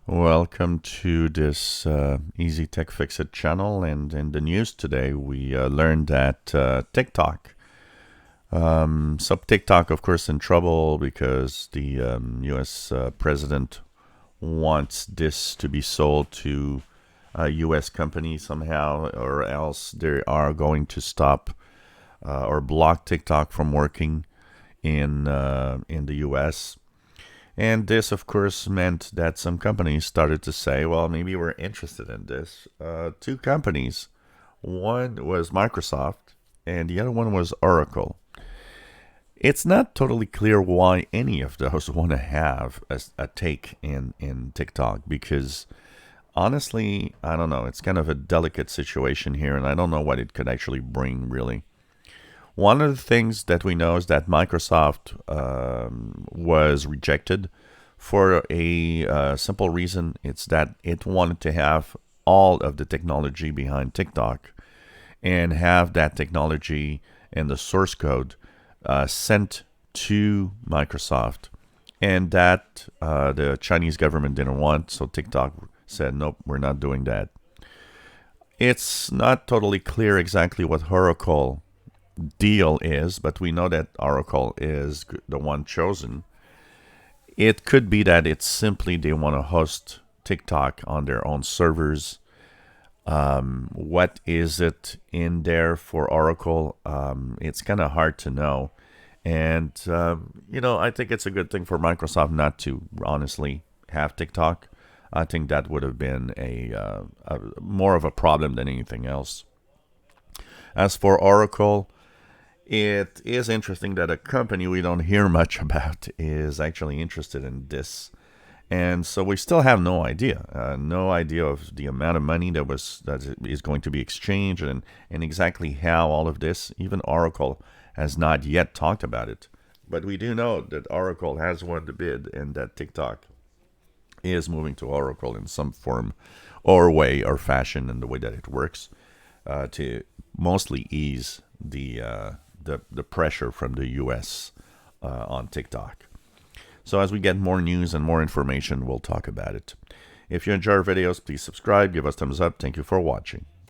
Welcome to this Easy Tech Fixit channel. And in the news today, we learned that TikTok, so TikTok, of course, in trouble because the U.S. President wants this to be sold to a U.S. company somehow, or else they are going to stop or block TikTok from working in the U.S. And this, of course, meant that some companies started to say, well, maybe we're interested in this. Two companies. One was Microsoft, and the other one was Oracle. It's not totally clear why any of those want to have a take in TikTok because honestly, I don't know. It's kind of a delicate situation here, and I don't know what it could actually bring, really. One of the things that we know is that Microsoft was rejected for a simple reason. It's that it wanted to have all of the technology behind TikTok and have that technology and the source code sent to Microsoft. And that the Chinese government didn't want, so TikTok said, nope, we're not doing that. It's not totally clear exactly what Oracle deal is, but we know that Oracle is the one chosen. It could be that it's simply they want to host TikTok on their own servers. What is it in there for Oracle? It's kind of hard to know. And, I think it's a good thing for Microsoft not to honestly have TikTok. I think that would have been a more of a problem than anything else. As for Oracle, it is interesting that a company we don't hear much about is actually interested in this. And so we still have no idea of the amount of money that is going to be exchanged and exactly how all of this. Even Oracle has not yet talked about it. But we do know that Oracle has won the bid and that TikTok is moving to Oracle in some form or way or fashion in the way that it works to mostly ease the pressure from the U.S. On TikTok. So as we get more news and more information, we'll talk about it. If you enjoy our videos, please subscribe, give us thumbs up. Thank you for watching.